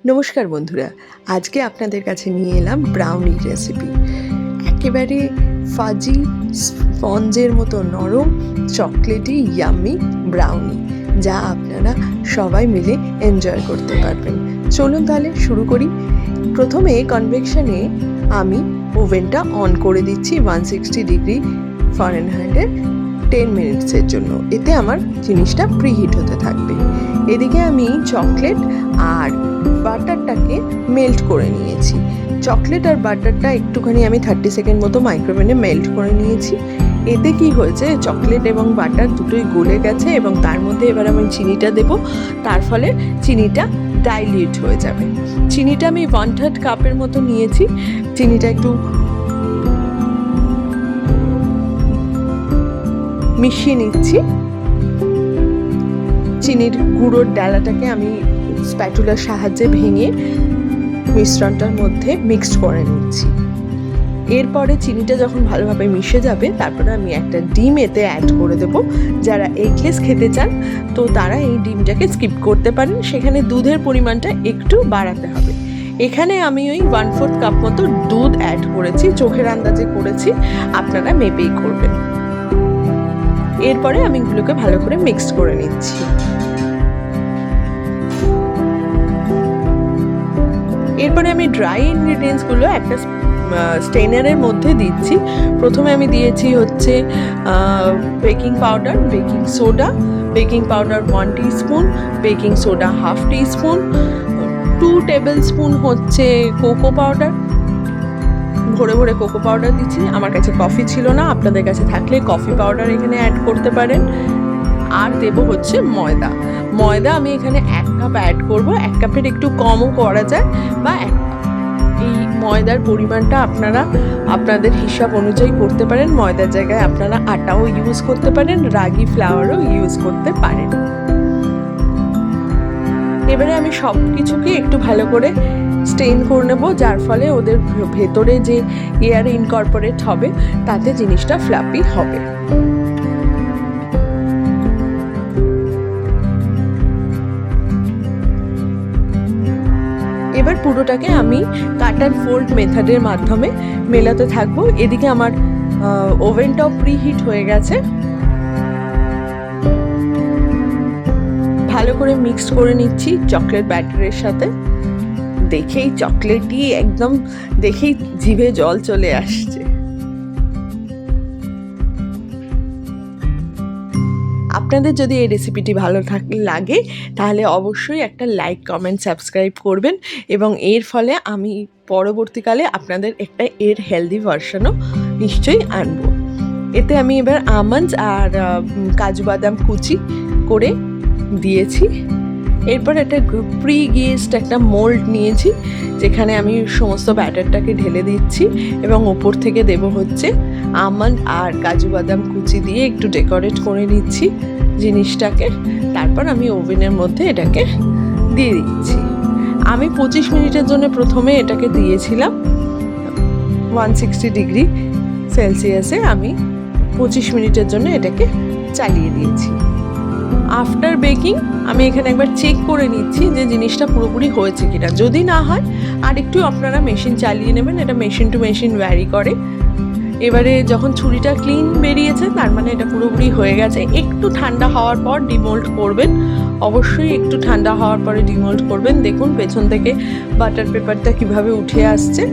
নমস্কার বন্ধুরা, আজকে আপনাদের কাছে নিয়ে এলাম ব্রাউনি রেসিপি। একেবারে ফাজি স্পঞ্জের মতো নরম চকলেটি ইয়াম্মি ব্রাউনি, যা আপনারা সবাই মিলে এনজয় করতে পারবেন। চলুন তাহলে শুরু করি। প্রথমে কনভেকশনে আমি ওভেনটা অন করে দিচ্ছি 160 ডিগ্রি ফারেনহাইটে 10 মিনিটসের জন্য। এতে আমার জিনিসটা প্রিহিট হতে থাকবে। এদিকে আমি চকলেট আর বাটারটাকে মেল্ট করে নিয়েছি। চকলেট আর বাটারটা একটুখানি আমি 30 সেকেন্ড মতো মাইক্রোওভেনে মেল্ট করে নিয়েছি। এতে কি হয়েছে, চকলেট এবং বাটার দুটোই গলে গেছে এবং তার মধ্যে এবার আমি চিনিটা দেব। তার ফলে চিনিটা ডাইলিউট হয়ে যাবে। চিনিটা আমি 1/3 কাপের মতো নিয়েছি। চিনিটা একটু মিশিয়ে নিচ্ছি। চিনির গুঁড়োর ডালাটাকে আমি স্প্যাটুলার সাহায্যে ভেঙে মিশ্রণটার মধ্যে মিক্সড করে নিচ্ছি। এরপরে চিনিটা যখন ভালোভাবে মিশে যাবে, তারপরে আমি একটা ডিম এতে অ্যাড করে দেব। যারা এগলেস খেতে চান তো তারা এই ডিমটাকে স্কিপ করতে পারেন, সেখানে দুধের পরিমাণটা একটু বাড়াতে হবে। এখানে আমি ওই 1/4 কাপ মতো দুধ অ্যাড করেছি, চোখের আন্দাজে করেছি, আপনারা মেপেই করবেন। এরপরে আমি এগুলোকে ভালো করে মিক্সড করে নিচ্ছি। এরপরে আমি ড্রাই ইনগ্রিডিয়েন্টসগুলো একটা স্টেনারের মধ্যে দিচ্ছি। প্রথমে আমি দিয়েছি হচ্ছে baking powder, baking soda, baking powder 1 teaspoon, baking soda 1/2 teaspoon, 2 table spoon হচ্ছে কোকো পাউডার। ভরে ভরে কোকো পাউডার দিচ্ছি। আমার কাছে কফি ছিল না, আপনাদের কাছে থাকলে কফি পাউডার এখানে অ্যাড করতে পারেন। আর দেব হচ্ছে ময়দা। ময়দা আমি এখানে 1 কাপ অ্যাড করব। 1 কাপের একটু কমও করা যায় বা 1 কাপ। এই ময়দার পরিমাণটা আপনারা আপনাদের হিসাব অনুযায়ী করতে পারেন। ময়দার জায়গায় আপনারা আটাও ইউজ করতে পারেন, রাগি ফ্লাওয়ারও ইউজ করতে পারেন। এবারে আমি সব কিছুকে একটু ভালো করে স্টেন করে নেব, যার ফলে ওদের ভেতরে যে এয়ার ইনকর্পোরেট হবে তাতে জিনিসটা ফ্লাপি হবে। এবার পুরোটাকে আমি কাট অ্যান্ড ফোল্ড মেথডের মাধ্যমে মেলাতে থাকবো। এদিকে আমার ওভেনটাও প্রিহিট হয়ে গেছে। ভালো করে মিক্সড করে নিচ্ছি চকলেট ব্যাটারের সাথে। দেখেই চকলেটই একদম দেখেই জিভে জল চলে আসছে। আপনাদের যদি এই রেসিপিটি ভালো লাগে তাহলে অবশ্যই একটা লাইক, কমেন্ট, সাবস্ক্রাইব করবেন এবং এর ফলে আমি পরবর্তীকালে আপনাদের একটা এর হেলদি ভার্সনও নিশ্চয়ই আনবো। এতে আমি এবার আমন্ডস আর কাজু বাদাম কুচি করে দিয়েছি। এরপর একটা প্রি গিয়েস্ট একটা মোল্ড নিয়েছি, যেখানে আমি সমস্ত ব্যাটারটাকে ঢেলে দিচ্ছি এবং ওপর থেকে দেব হচ্ছে আমন্ড আর কাজু বাদাম কুচি দিয়ে একটু ডেকোরেট করে নিচ্ছি জিনিসটাকে। তারপর আমি ওভেনের মধ্যে এটাকে দিয়ে দিচ্ছি। আমি 25 মিনিটের জন্য প্রথমে এটাকে দিয়েছিলাম 160 ডিগ্রি সেলসিয়াসে। আমি 25 মিনিটের জন্য এটাকে চালিয়ে দিয়েছি। আফটার বেকিং আমি এখানে একবার চেক করে নিচ্ছি যে জিনিসটা পুরোপুরি হয়েছে কিনা। যদি না হয় আর একটু আপনারা মেশিন চালিয়ে নেবেন, এটা মেশিন টু মেশিন ভ্যারি করে। এবারে যখন ছুরিটা ক্লিন বেরিয়েছে তার মানে এটা পুরোপুরি হয়ে গেছে। একটু ঠান্ডা হওয়ার পর ডিমোল্ড করবেন, অবশ্যই একটু ঠান্ডা হওয়ার পরে ডিমোল্ড করবেন। দেখুন পেছন থেকে বাটার পেপারটা কিভাবে উঠে আসছে।